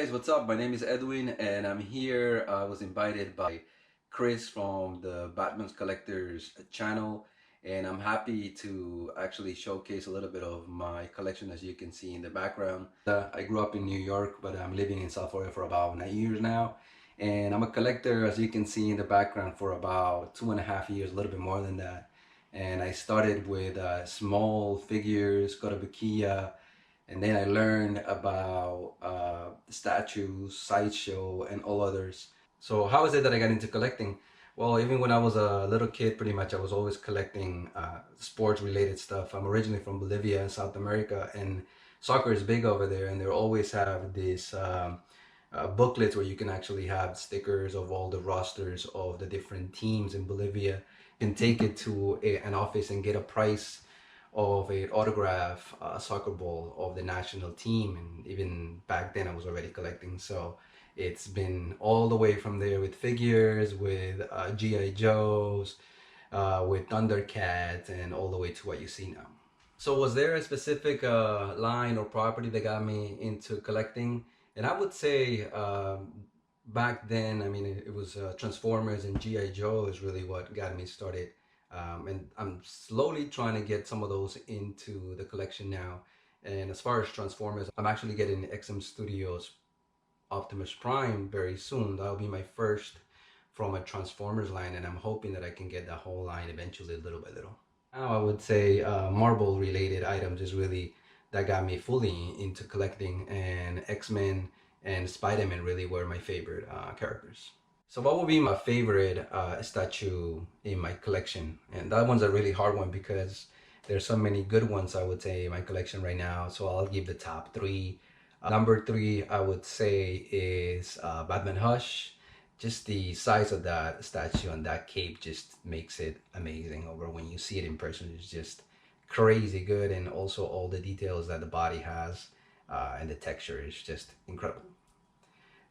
guys, what's up? My name is Edwin and I'm here. I was invited by Chris from the Batman's Collectors channel, and I'm happy to actually showcase a little bit of my collection, as you can see in the background. I grew up in New York, but I'm living in South Florida for about 9 years now, and I'm a collector, as you can see in the background, for about 2.5 years, a little bit more than that. And I started with small figures, Kotobukiya, and then I learned about statues, sideshow, and all others. So how is it that I got into collecting? Well, even when I was a little kid, pretty much I was always collecting sports related stuff. I'm originally from Bolivia in South America, and soccer is big over there, and they always have these booklets where you can actually have stickers of all the rosters of the different teams in Bolivia. You can take it to an office and get a price of a autograph soccer ball of the national team. And even back then I was already collecting, so it's been all the way from there with figures, with GI Joes, with Thundercats, and all the way to what you see now. So was there a specific line or property that got me into collecting? And I would say back then, I mean, it was Transformers and GI Joe is really what got me started. And I'm slowly trying to get some of those into the collection now. And as far as Transformers, I'm actually getting XM Studios Optimus Prime very soon. That'll be my first from a Transformers line, and I'm hoping that I can get the whole line eventually, little by little. Now I would say Marvel related items is really that got me fully into collecting, and X-Men and Spider-Man really were my favorite characters. So what would be my favorite statue in my collection? And that one's a really hard one because there's so many good ones, I would say, in my collection right now. So I'll give the top three. Number three, I would say, is Batman Hush. Just the size of that statue and that cape just makes it amazing. Over when you see it in person, it's just crazy good. And also all the details that the body has and the texture is just incredible.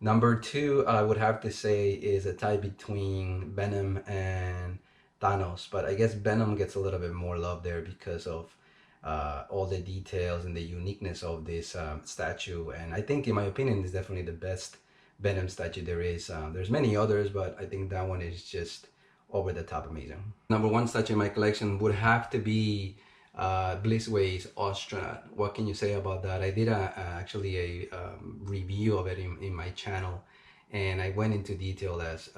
Number two, I would have to say, is a tie between Venom and Thanos, but I guess Venom gets a little bit more love there because of all the details and the uniqueness of this statue. And I think, in my opinion, is definitely the best Venom statue there is. There's many others, but I think that one is just over the top amazing. Number one statue in my collection would have to be Blitzway's astronaut. What can you say about that? I did actually a review of it in my channel, and I went into detail as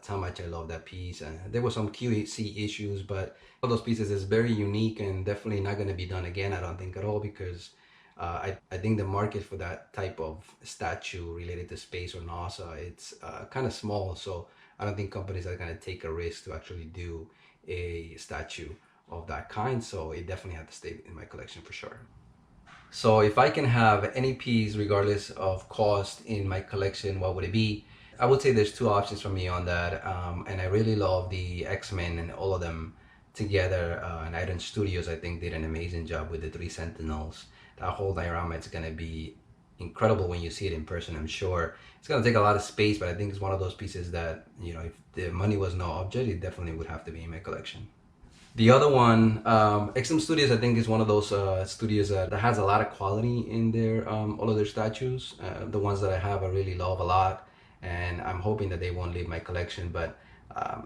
how much I love that piece. And there were some QC issues, but all those pieces is very unique and definitely not going to be done again, I don't think at all, because I think the market for that type of statue related to space or NASA, it's kind of small. So I don't think companies are going to take a risk to actually do a statue of that kind, so it definitely had to stay in my collection for sure. So if I can have any piece regardless of cost in my collection, what would it be? I would say there's two options for me on that, and I really love the X-Men and all of them together. And Iron Studios, I think, did an amazing job with the three Sentinels. That whole diorama, it's gonna be incredible when you see it in person. I'm sure it's gonna take a lot of space, but I think it's one of those pieces that, you know, if the money was no object, it definitely would have to be in my collection. The other one, XM Studios, I think, is one of those studios that has a lot of quality in their all of their statues. The ones that I have, I really love a lot, and I'm hoping that they won't leave my collection. But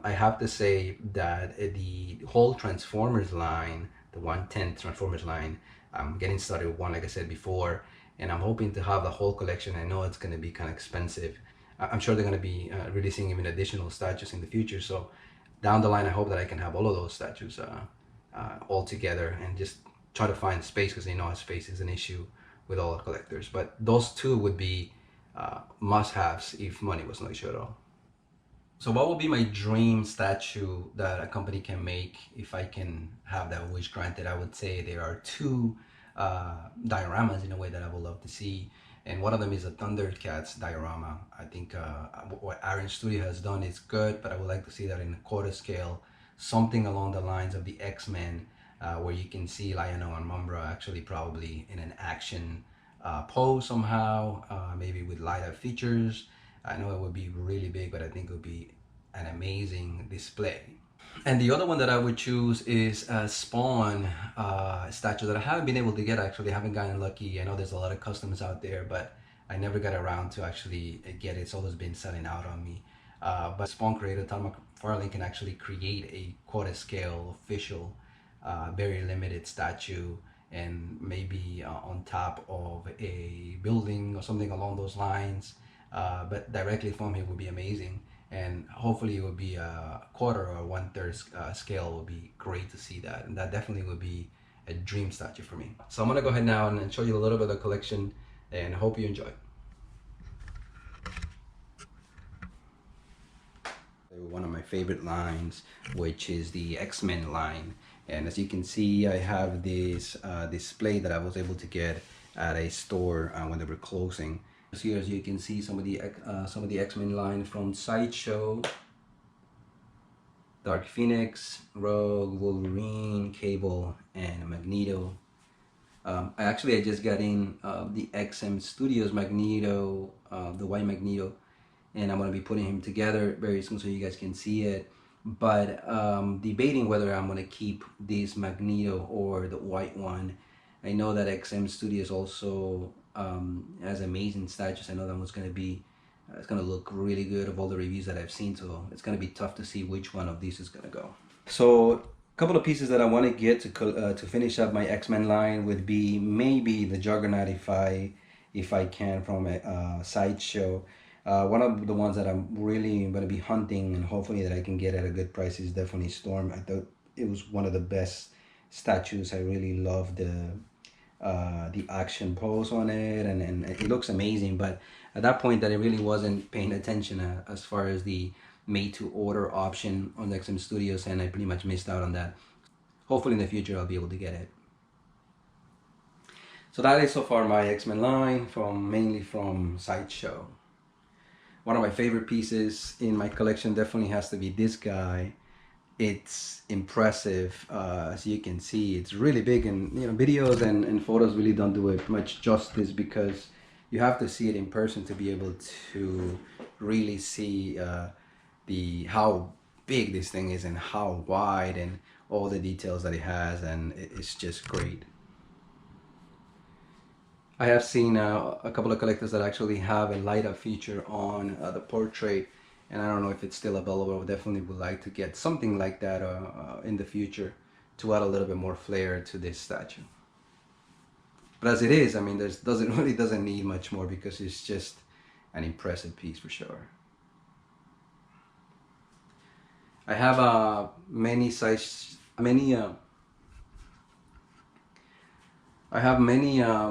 I have to say that the whole Transformers line, the 1/10 Transformers line, I'm getting started with one, like I said before, and I'm hoping to have the whole collection. I know it's going to be kind of expensive. I'm sure they're going to be releasing even additional statues in the future. So down the line, I hope that I can have all of those statues all together and just try to find space, because they know space is an issue with all the collectors. But those two would be must-haves if money was no issue at all. So what would be my dream statue that a company can make if I can have that wish granted? I would say there are two dioramas in a way that I would love to see. And one of them is a Thundercats diorama. I think what Iron Studio has done is good, but I would like to see that in a quarter scale, something along the lines of the X-Men, where you can see Lionel and Mumbra actually probably in an action pose somehow, maybe with light up features. I know it would be really big, but I think it would be an amazing display. And the other one that I would choose is a Spawn statue that I haven't been able to get. Actually, I haven't gotten lucky. I know there's a lot of customs out there, but I never got around to actually get it. It's always been selling out on me. But Spawn creator Todd McFarlane can actually create a quarter scale official, very limited statue, and maybe on top of a building or something along those lines. But directly from him would be amazing, and hopefully it would be a quarter or one-third scale. Would be great to see that, and that definitely would be a dream statue for me. So I'm gonna go ahead now and show you a little bit of the collection, and hope you enjoy. One of my favorite lines, which is the X-Men line, and as you can see, I have this display that I was able to get at a store when they were closing. Here, as you can see, some of the X-Men line from Sideshow: Dark Phoenix, Rogue, Wolverine, Cable, and Magneto. I just got in the XM Studios Magneto, the white Magneto, and I'm going to be putting him together very soon so you guys can see it. But debating whether I'm going to keep this Magneto or the white one. I know that XM Studios also has amazing statues. I know that one's going to be, it's going to look really good of all the reviews that I've seen, so it's going to be tough to see which one of these is going to go. So a couple of pieces that I want to get to finish up my X-Men line would be maybe the Juggernaut if I can, from a Sideshow. One of the ones that I'm really going to be hunting and hopefully that I can get at a good price is definitely Storm. I thought it was one of the best statues. I really love the action pose on it, and it looks amazing. But at that point, that I really wasn't paying attention as far as the made-to-order option on the XM Studios, and I pretty much missed out on that. Hopefully in the future I'll be able to get it. So that is so far my X-Men line, mainly from Sideshow. One of my favorite pieces in my collection definitely has to be this guy. It's impressive, as you can see. It's really big, and videos and photos really don't do it much justice, because you have to see it in person to be able to really see how big this thing is and how wide and all the details that it has, and it's just great. I have seen a couple of collectors that actually have a light up feature on the portrait, and I don't know if it's still available. I definitely would like to get something like that in the future to add a little bit more flair to this statue. But as it is, I mean, doesn't need much more, because it's just an impressive piece for sure. I have many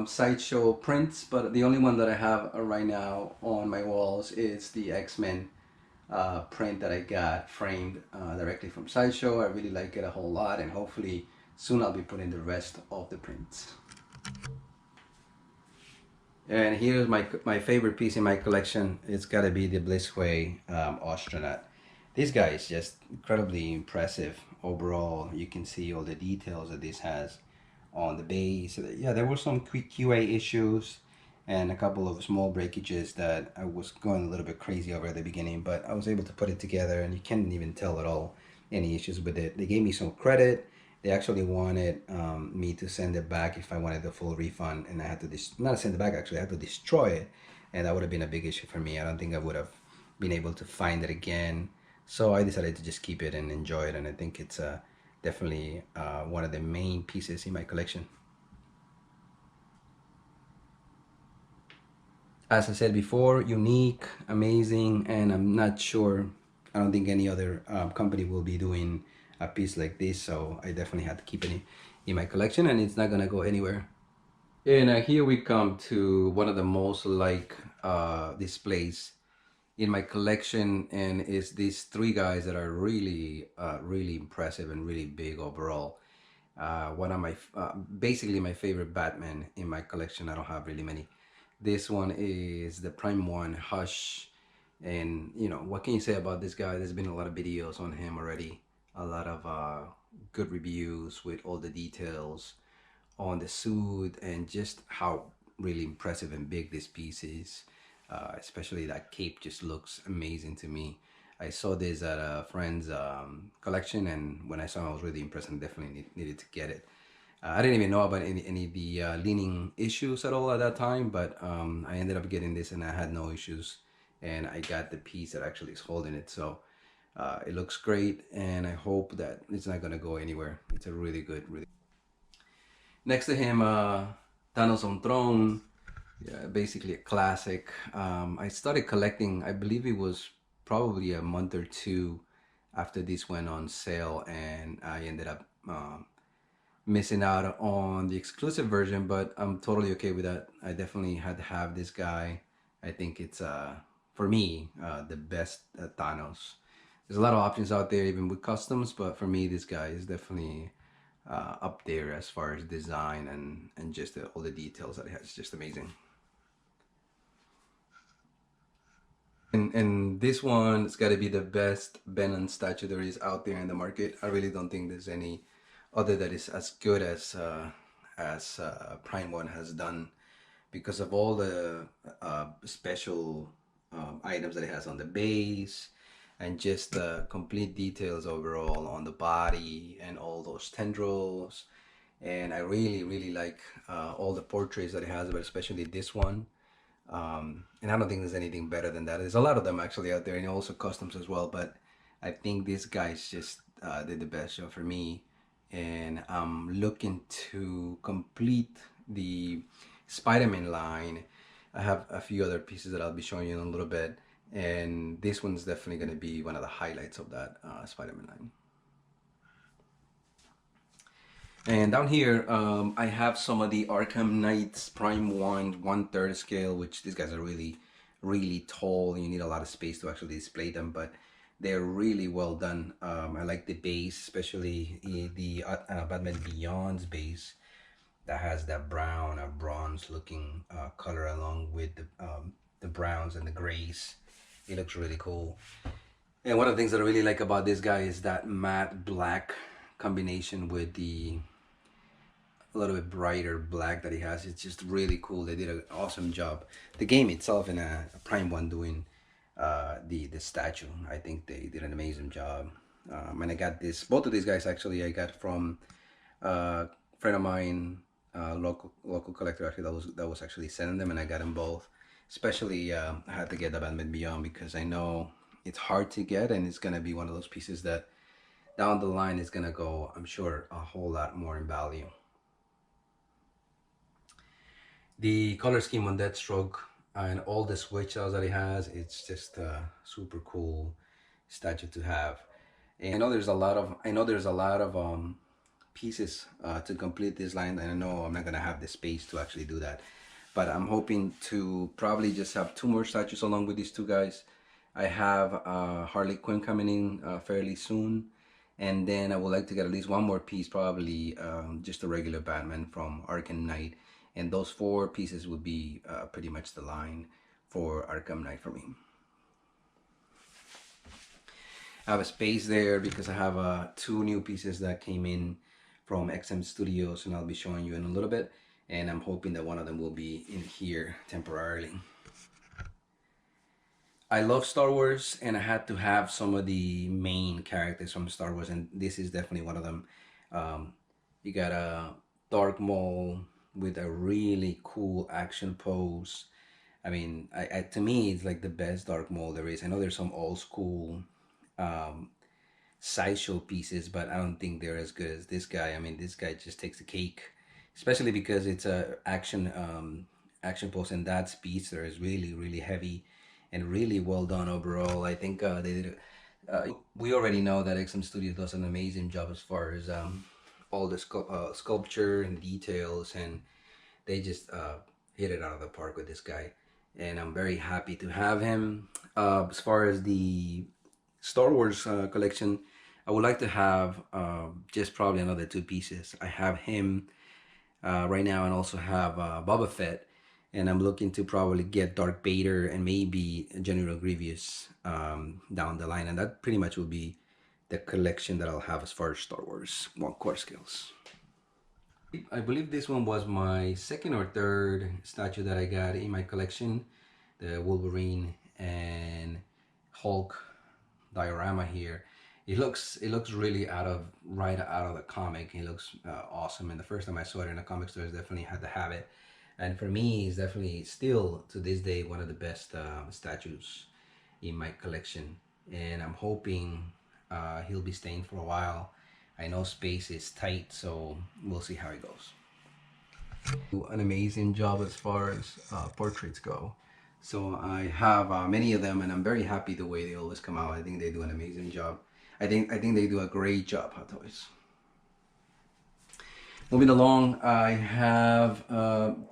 Sideshow prints, but the only one that I have right now on my walls is the X-Men print that I got framed directly from Sideshow. I really like it a whole lot, and hopefully soon I'll be putting the rest of the prints. And here's my favorite piece in my collection. It's got to be the Blissway Astronaut. This guy is just incredibly impressive overall. You can see all the details that this has on the base. Yeah, there were some quick QA issues and a couple of small breakages that I was going a little bit crazy over at the beginning, but I was able to put it together, and you can't even tell at all any issues with it. They gave me some credit. They actually wanted me to send it back if I wanted the full refund, and I had to not send it back, actually I had to destroy it, and that would have been a big issue for me. I don't think I would have been able to find it again, so I decided to just keep it and enjoy it, and I think it's definitely one of the main pieces in my collection. As I said before, unique, amazing, and I'm not sure, I don't think any other company will be doing a piece like this, so I definitely had to keep it in my collection, and it's not gonna go anywhere. And here we come to one of the most displays in my collection, and it's these three guys that are really really impressive and really big overall. One of my basically my favorite Batman in my collection. I don't have really many. This one is the Prime One, Hush, and what can you say about this guy? There's been a lot of videos on him already, a lot of good reviews with all the details on the suit and just how really impressive and big this piece is. Especially that cape just looks amazing to me. I saw this at a friend's collection, and when I saw it, I was really impressed and definitely needed to get it. I didn't even know about any of the leaning issues at all at that time, but I ended up getting this and I had no issues. And I got the piece that actually is holding it. So it looks great, and I hope that it's not gonna go anywhere. It's a really good, really. Next to him, Thanos on Throne, yeah, basically a classic. I started collecting, I believe it was probably a month or two after this went on sale, and I ended up missing out on the exclusive version, but I'm totally okay with that. I definitely had to have this guy. I think it's for me the best Thanos. There's a lot of options out there, even with customs, but for me, this guy is definitely up there as far as design and just all the details that it has. It's just amazing. And this one, it's got to be the best Venom statue there is out there in the market. I really don't think there's any other that is as good as Prime One has done, because of all the special items that it has on the base, and just the complete details overall on the body and all those tendrils. And I really like all the portraits that it has, but especially this one. And I don't think there's anything better than that. There's a lot of them actually out there, and also customs as well. But I think this guy's just did the best job for me, and I'm looking to complete the Spider-Man line. I have a few other pieces that I'll be showing you in a little bit, and this one's definitely going to be one of the highlights of that Spider-Man line. And down here, I have some of the Arkham Knights Prime 1/3 scale, which these guys are really tall. You need a lot of space to actually display them, but they're really well done. I like the base, especially the Batman Beyond's base that has that brown or bronze looking color along with the browns and the grays. It looks really cool. And one of the things that I really like about this guy is that matte black combination with the a little bit brighter black that he has. It's just really cool. They did an awesome job. The game itself in a Prime One doing the statue, I think they did an amazing job. And I got both of these guys actually. I got from a friend of mine, local collector actually that was actually sending them, and I got them both. Especially I had to get the Batman Beyond because I know it's hard to get, and it's gonna be one of those pieces that down the line is gonna go, I'm sure, a whole lot more in value. The color scheme on Deathstroke and all the switch outs that it has, it's just a super cool statue to have. And I know there's a lot of pieces to complete this line, and I know I'm not gonna have the space to actually do that. But I'm hoping to probably just have 2 more statues along with these 2 guys. I have Harley Quinn coming in fairly soon, and then I would like to get at least 1 more piece, probably just a regular Batman from Arkham Knight. And those 4 pieces would be pretty much the line for Arkham Knight for me. I have a space there because I have 2 new pieces that came in from XM Studios, and I'll be showing you in a little bit. And I'm hoping that one of them will be in here temporarily. I love Star Wars, and I had to have some of the main characters from Star Wars, and this is definitely one of them. You got a Dark Maul with a really cool action pose. I mean, to me, it's like the best Dark Maul there is. I know there's some old school sideshow pieces, but I don't think they're as good as this guy. I mean, this guy just takes the cake, especially because it's a action pose, and that speedster is really heavy and really well done overall. I think they did. We already know that XM Studio does an amazing job as far as all the sculpture and details, and they just hit it out of the park with this guy, and I'm very happy to have him. As far as the Star Wars collection, I would like to have just probably another 2 pieces. I have him right now, and also have Boba Fett, and I'm looking to probably get Darth Vader and maybe General Grievous down the line, and that pretty much will be the collection that I'll have as far as Star Wars 1/4 scales. I believe this one was my 2nd or 3rd statue that I got in my collection, the Wolverine and Hulk diorama here. it looks really right out of the comic. It looks awesome. And the first time I saw it in a comic store, I definitely had to have it. And for me, it's definitely still to this day one of the best statues in my collection. And I'm hoping he'll be staying for a while. I know space is tight, so we'll see how it goes. An amazing job as far as portraits go. So I have many of them, and I'm very happy the way they always come out. I think they do an amazing job. I think they do a great job, Hot Toys. Moving along, I have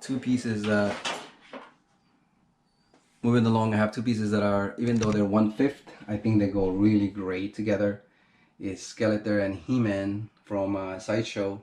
two pieces that. Moving along, I have two pieces that are, even though they're 1/5, I think they go really great together. It's Skeletor and He-Man from Sideshow.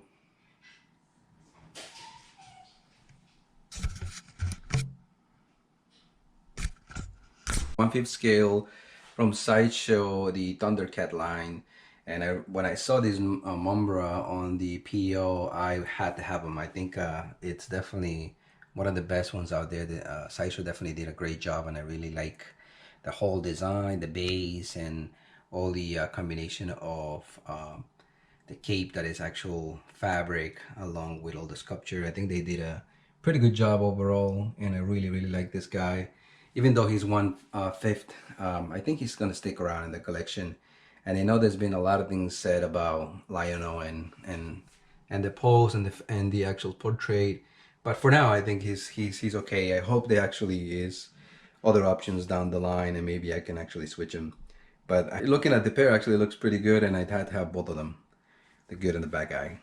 1/5 scale from Sideshow, the Thundercat line. And when I saw this Mumbra on the PO, I had to have them. I think it's definitely one of the best ones out there. The Sideshow definitely did a great job, and I really like the whole design, the base, and all the combination of the cape that is actual fabric along with all the sculpture. I think they did a pretty good job overall, and I really like this guy. Even though he's 1/5, I think he's gonna stick around in the collection. And I know there's been a lot of things said about Lionel and the pose and the actual portrait, but for now I think he's okay. I hope there actually is other options down the line, and maybe I can actually switch him. But looking at the pair, actually looks pretty good, and I'd had to have both of them, the good and the bad guy.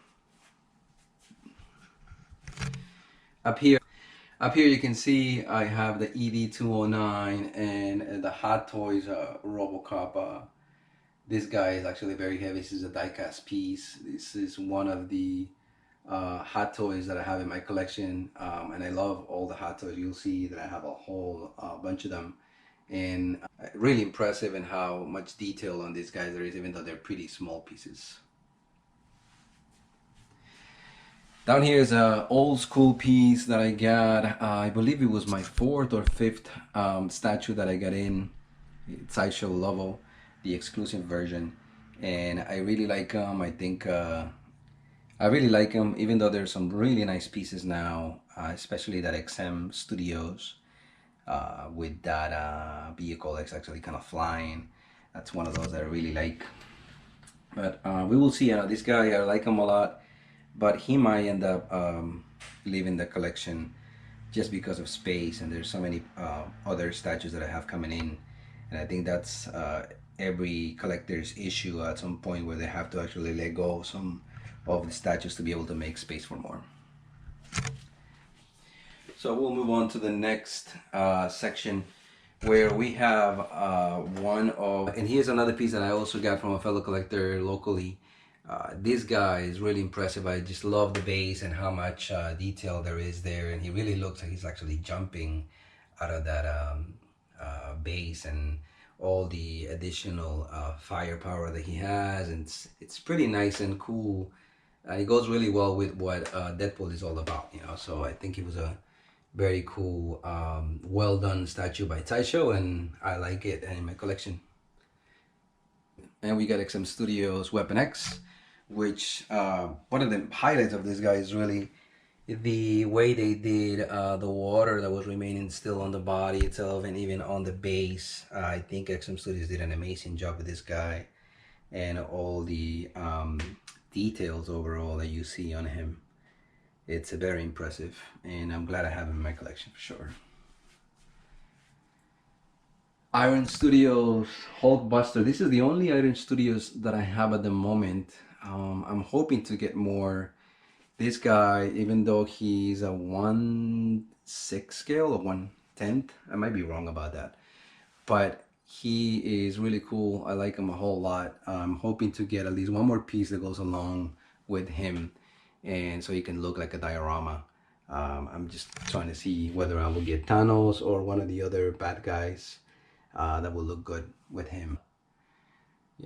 Up here. Up here you can see I have the ED209 and the Hot Toys Robocop. This guy is actually very heavy. This is a die-cast piece. This is one of the Hot Toys that I have in my collection, and I love all the Hot Toys. You'll see that I have a whole bunch of them, and really impressive in how much detail on these guys there is, even though they're pretty small pieces. Down here is a old school piece that I got. I believe it was my 4th or 5th statue that I got in Sideshow Lovo, the exclusive version, and I really like them. I think I really like them, even though there's some really nice pieces now, especially that XM Studios with that vehicle that's actually kind of flying. That's one of those that I really like. But we will see. This guy, I like him a lot, but he might end up leaving the collection just because of space, and there's so many other statues that I have coming in, and I think that's every collector's issue at some point, where they have to actually let go of some of the statues to be able to make space for more. So we'll move on to the next section, where we have and here's another piece that I also got from a fellow collector locally. This guy is really impressive. I just love the base and how much detail there is there, and he really looks like he's actually jumping out of that base, and all the additional firepower that he has, and it's pretty nice and cool. It goes really well with what Deadpool is all about, so I think it was a very cool, well done statue by Sideshow, and I like it in my collection. And we got XM Studios Weapon X, which one of the highlights of this guy is really the way they did the water that was remaining still on the body itself, and even on the base. I think XM Studios did an amazing job with this guy, and all the details overall that you see on him. It's very impressive, and I'm glad I have him in my collection for sure. Iron Studios Hulkbuster. This is the only Iron Studios that I have at the moment. I'm hoping to get more. This guy, even though he's a 1/6 scale or 1/10, I might be wrong about that, but he is really cool. I like him a whole lot. I'm hoping to get at least one more piece that goes along with him, and so he can look like a diorama. I'm just trying to see whether I will get Thanos or one of the other bad guys that will look good with him.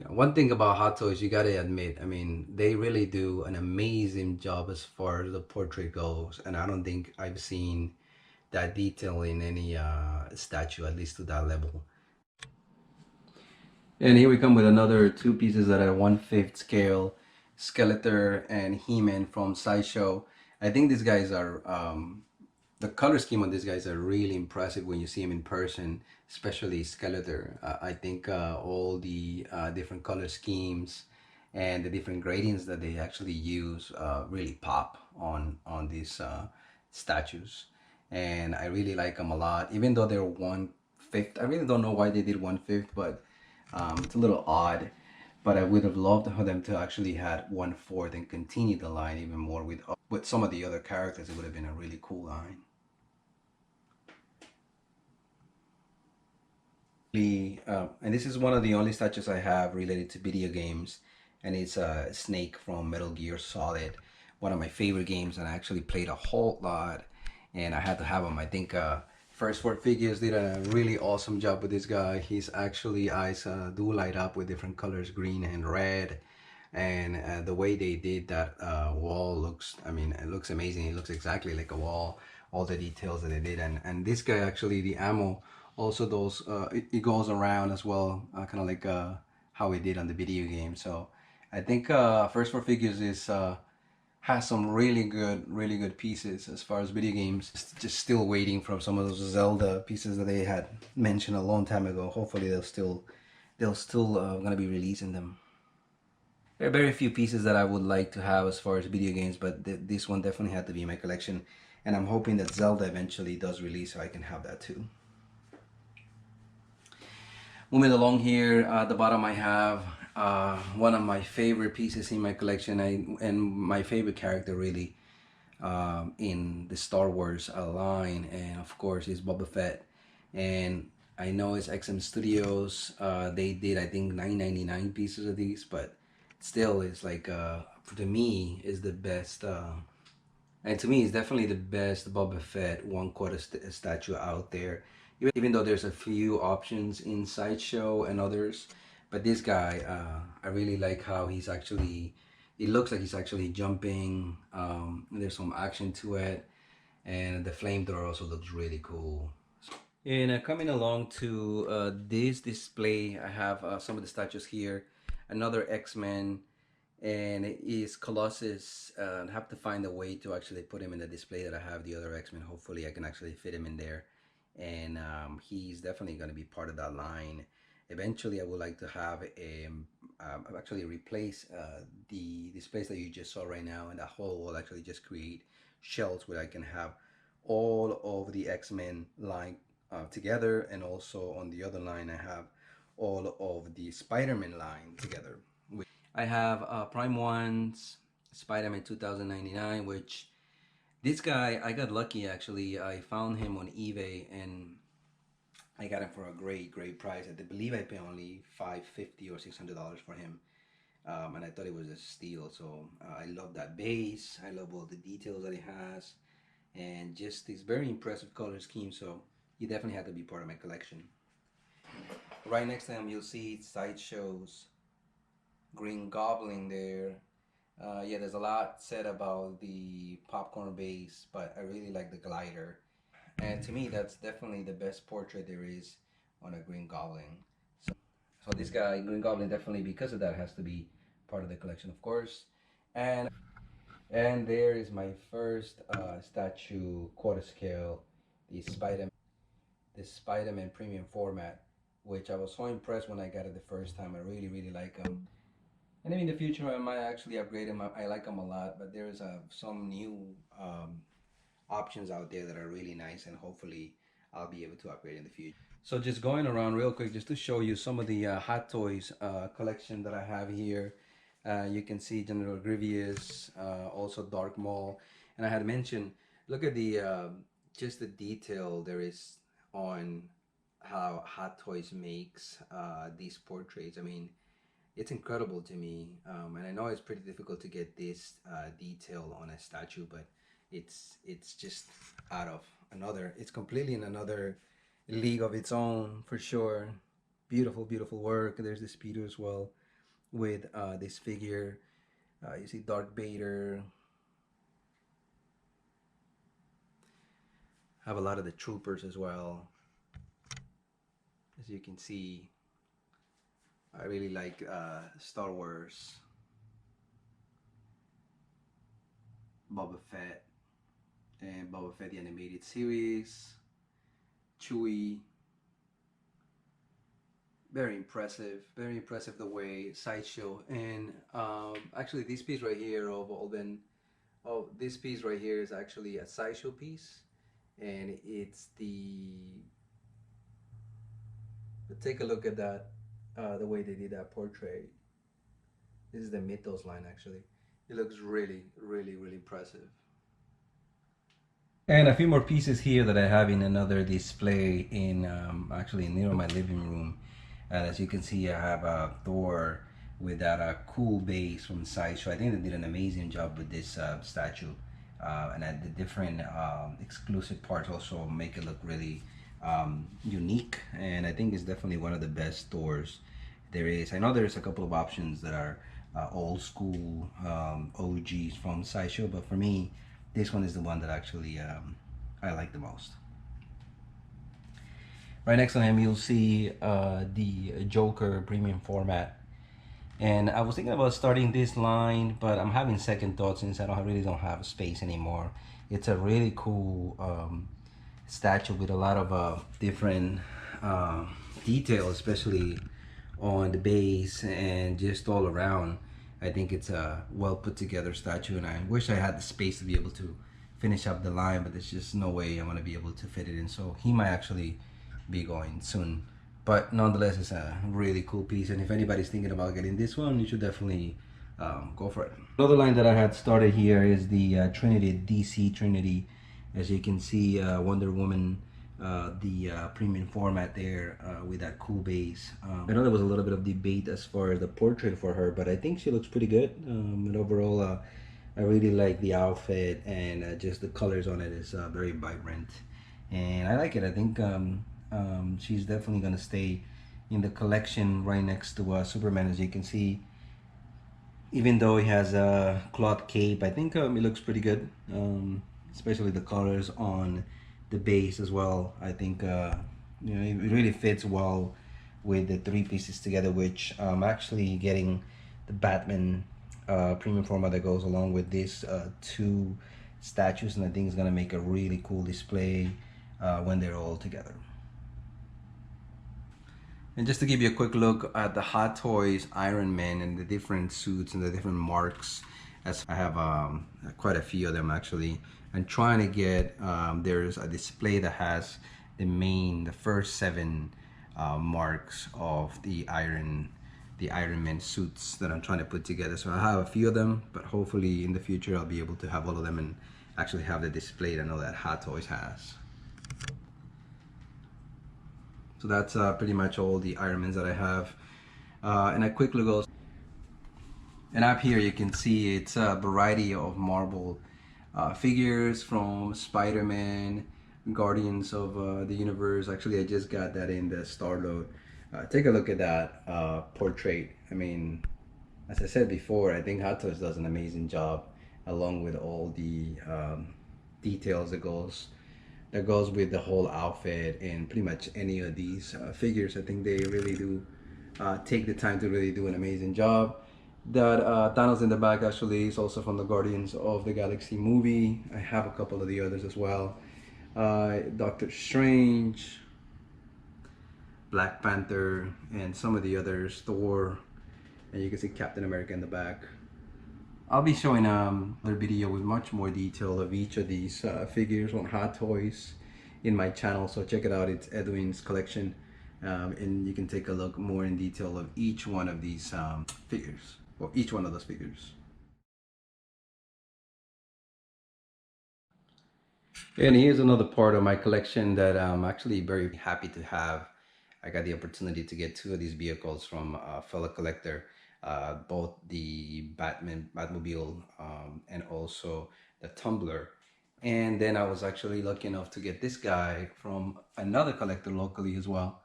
One thing about Hot Toys, you gotta admit, I mean, they really do an amazing job as far as the portrait goes, and I don't think I've seen that detail in any statue, at least to that level. And here we come with another two pieces that are 1/5 scale, Skeletor and He-Man from Sideshow. I think these guys are, the color scheme on these guys are really impressive when you see them in person, especially Skeletor. I think all the different color schemes and the different gradients that they actually use really pop on these statues, and I really like them a lot. Even though they're 1/5, I really don't know why they did 1/5, but it's a little odd. But I would have loved for them to actually had 1/4 and continue the line even more with some of the other characters. It would have been a really cool line. And this is one of the only statues I have related to video games, and it's a Snake from Metal Gear Solid, one of my favorite games, and I actually played a whole lot, and I had to have him. I think First Four Figures did a really awesome job with this guy. His actually eyes do light up with different colors, green and red, and the way they did that wall looks, I mean, it looks amazing. It looks exactly like a wall, all the details that they did. And this guy actually, the ammo also those it goes around as well, kind of like how we did on the video game. So I think First Four Figures is has some really good pieces as far as video games. Just still waiting for some of those Zelda pieces that they had mentioned a long time ago. Hopefully they'll still gonna be releasing them. There are very few pieces that I would like to have as far as video games, but this one definitely had to be in my collection, and I'm hoping that Zelda eventually does release so I can have that too. Moving along here, at the bottom I have one of my favorite pieces in my collection, and my favorite character really in the Star Wars line, and of course is Boba Fett. And I know it's XM Studios. They did, I think, 999 pieces of these, but still, it's like to me is the best. And to me, it's definitely the best Boba Fett 1/4 statue out there. Even though there's a few options in Sideshow and others, but this guy, I really like how he's actually. It looks like he's actually jumping. There's some action to it, and the flamethrower also looks really cool. And coming along to this display, I have some of the statues here. Another X-Men, and it is Colossus. I have to find a way to actually put him in the display that I have the other X-Men. Hopefully I can actually fit him in there, and he's definitely going to be part of that line. Eventually I would like to have actually replace the displays that you just saw right now, and that whole will actually just create shelves where I can have all of the X-Men line together, and also on the other line I have all of the Spider-Man line together. I have Prime One's Spider-Man 2099, which this guy, I got lucky actually. I found him on eBay, and I got him for a great price. I believe I paid only $550 or $600 for him. And I thought it was a steal. So I love that base. I love all the details that it has, and just this very impressive color scheme. So he definitely had to be part of my collection. Right next to him, you'll see Sideshow's Green Goblin there. Yeah, there's a lot said about the popcorn base, but I really like the glider. And to me, that's definitely the best portrait there is on a Green Goblin. So this guy, Green Goblin, definitely because of that has to be part of the collection, of course. And and there is my first statue, quarter scale, the Spider-Man premium format, which I was so impressed when I got it the first time. I really like them. And then in the future, I might actually upgrade them. I like them a lot, but there's some new options out there that are really nice, and hopefully I'll be able to upgrade in the future. So just going around real quick, just to show you some of the Hot Toys collection that I have here. You can see General Grievous, also Dark Maul, and I had mentioned, look at the just the detail there is on how Hot Toys makes these portraits. I mean, it's incredible to me, and I know it's pretty difficult to get this detail on a statue, but it's just out of another. It's completely in another league of its own for sure. Beautiful work. There's this Peter as well with this figure. You see Darth Vader. Have a lot of the troopers as well, as you can see. I really like Star Wars, Boba Fett, and Boba Fett the animated series, Chewie. Very impressive the way Sideshow and actually this piece right here of Alden. Oh, this piece right here is actually a Sideshow piece, and it's the. Take a look at that, the way they did that portrait. This is the Mythos line actually. It looks really, really, really impressive. And a few more pieces here that I have in another display in actually near my living room. And as you can see, I have a Thor with that cool base from Sideshow. I think they did an amazing job with this statue. And the different exclusive parts also make it look really unique. And I think it's definitely one of the best Thors there is. I know there's a couple of options that are old school OGs from Sideshow, but for me, this one is the one that actually I like the most. Right next to him, you'll see the Joker premium format. And I was thinking about starting this line, but I'm having second thoughts since really don't have space anymore. It's a really cool statue with a lot of different detail, especially on the base and just all around. I think it's a well put together statue, and I wish I had the space to be able to finish up the line, but there's just no way I'm gonna be able to fit it in. So he might actually be going soon. But nonetheless, it's a really cool piece, and if anybody's thinking about getting this one, you should definitely go for it. Another line that I had started here is the Trinity, DC Trinity. As you can see, Wonder Woman, the premium format there with that cool base. I know there was a little bit of debate as far as the portrait for her, but I think she looks pretty good. And overall, I really like the outfit, and just the colors on it is very vibrant. And I like it. I think she's definitely going to stay in the collection right next to Superman. As you can see, even though he has a cloth cape, I think it looks pretty good, especially the colors on the base as well. I think it really fits well with the three pieces together, which I'm actually getting the Batman premium format that goes along with these two statues, and I think it's gonna make a really cool display when they're all together. And just to give you a quick look at the Hot Toys Iron Man and the different suits and the different marks, as I have quite a few of them actually. I'm trying to get, there's a display that has the first 7 marks of the Iron Man suits that I'm trying to put together. So I have a few of them, but hopefully in the future I'll be able to have all of them and actually have the display that I know that Hot Toys has. So that's pretty much all the Ironmans that I have. And I quickly go. And up here you can see it's a variety of Marvel figures from Spider-Man, Guardians of the Universe. Actually, I just got that in the Star-Lord. Take a look at that portrait. I mean, as I said before, I think Hot Toys does an amazing job, along with all the details that goes with the whole outfit and pretty much any of these figures. I think they really do take the time to really do an amazing job. That Thanos in the back actually is also from the Guardians of the Galaxy movie. I have a couple of the others as well. Doctor Strange, Black Panther, and some of the others, Thor, and you can see Captain America in the back. I'll be showing another video with much more detail of each of these figures on Hot Toys in my channel, so check it out. It's Edwin's collection, and you can take a look more in detail of each one of these figures, or each one of those figures. And here's another part of my collection that I'm actually very happy to have. I got the opportunity to get 2 of these vehicles from a fellow collector, both the Batmobile and also the Tumbler. And then I was actually lucky enough to get this guy from another collector locally as well.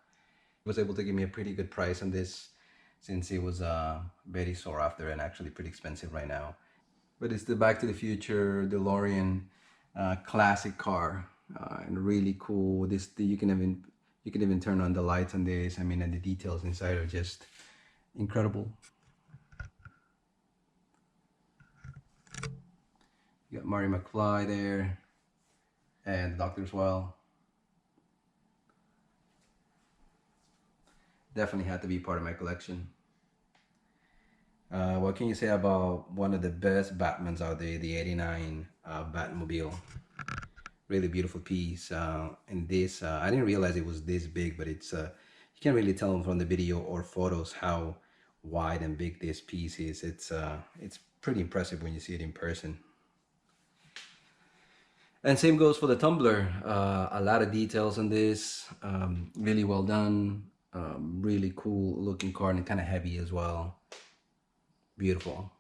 He was able to give me a pretty good price on this, since it was very sought after and actually pretty expensive right now. But it's the Back to the Future DeLorean classic car, and really cool. You can even turn on the lights on this. I mean, and the details inside are just incredible. You got Marty McFly there, and the Doctor as well. Definitely had to be part of my collection. What can you say about one of the best Batmans out there, the '89 Batmobile? Really beautiful piece. And this, I didn't realize it was this big, but it's you can't really tell from the video or photos how wide and big this piece is. It's pretty impressive when you see it in person. And same goes for the tumbler. A lot of details on this. Really well done. Really cool looking card and kind of heavy as well. Beautiful.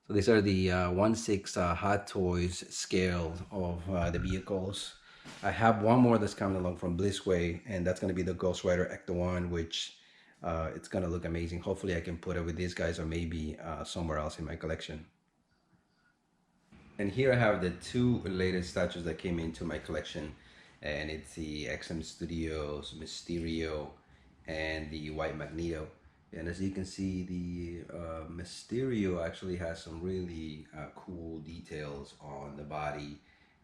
So these are the 1/6 Hot Toys scale of the vehicles. I have one more that's coming along from Blissway, and that's going to be the Ghost Rider Ecto 1, which it's going to look amazing. Hopefully I can put it with these guys or maybe somewhere else in my collection. And here I have the two latest statues that came into my collection, and it's the XM Studios Mysterio and the White Magneto. And as you can see, the Mysterio actually has some really cool details on the body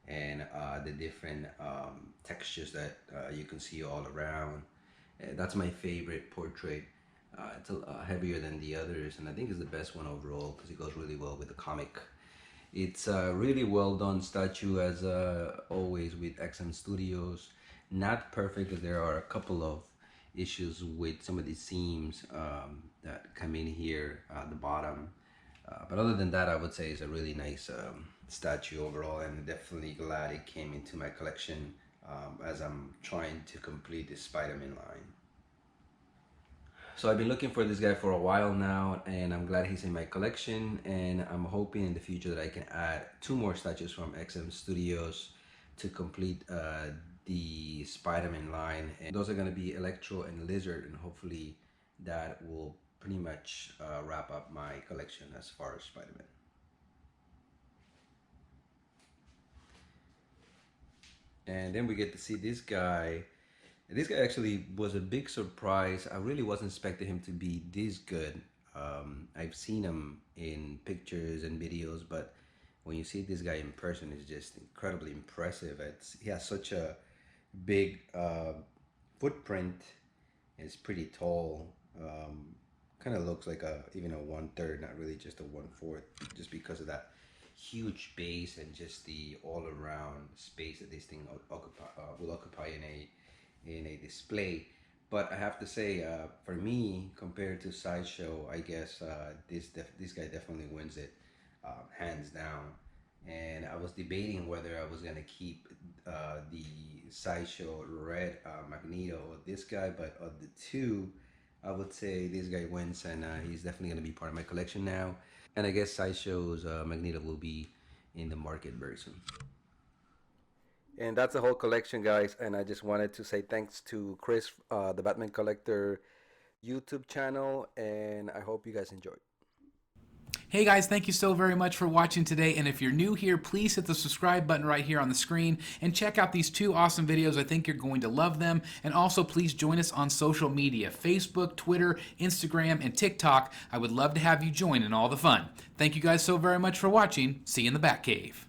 and the different textures that you can see all around. That's my favorite portrait. It's heavier than the others, and I think it's the best one overall because it goes really well with the comic. It's a really well done statue, as always with XM Studios. Not perfect, because there are a couple of issues with some of these seams that come in here at the bottom. But other than that, I would say it's a really nice statue overall, and definitely glad it came into my collection as I'm trying to complete the Spider-Man line. So I've been looking for this guy for a while now, and I'm glad he's in my collection, and I'm hoping in the future that I can add 2 more statues from XM Studios to complete the Spider-Man line. And those are going to be Electro and Lizard, and hopefully that will pretty much wrap up my collection as far as Spider-Man. And then we get to see this guy. This guy actually was a big surprise. I really wasn't expecting him to be this good. I've seen him in pictures and videos, but when you see this guy in person, it's just incredibly impressive. He has such a big footprint. It's pretty tall. Kind of looks like even a 1/3, not really just a 1/4, just because of that huge base and just the all-around space that this thing will occupy in a display. But I have to say, for me, compared to Sideshow, I guess this guy definitely wins it, hands down. And I was debating whether I was gonna keep the Sideshow Red Magneto or this guy, but of the two, I would say this guy wins, and he's definitely gonna be part of my collection now. And I guess Sideshow's Magneto will be in the market very soon. And that's the whole collection, guys. And I just wanted to say thanks to Chris, the Batman Collector YouTube channel, and I hope you guys enjoyed. Hey guys, thank you so very much for watching today, and if you're new here, please hit the subscribe button right here on the screen and check out these 2 awesome videos. I think you're going to love them. And also please join us on social media, Facebook, Twitter, Instagram, and TikTok. I would love to have you join in all the fun. Thank you guys so very much for watching. See you in the Batcave.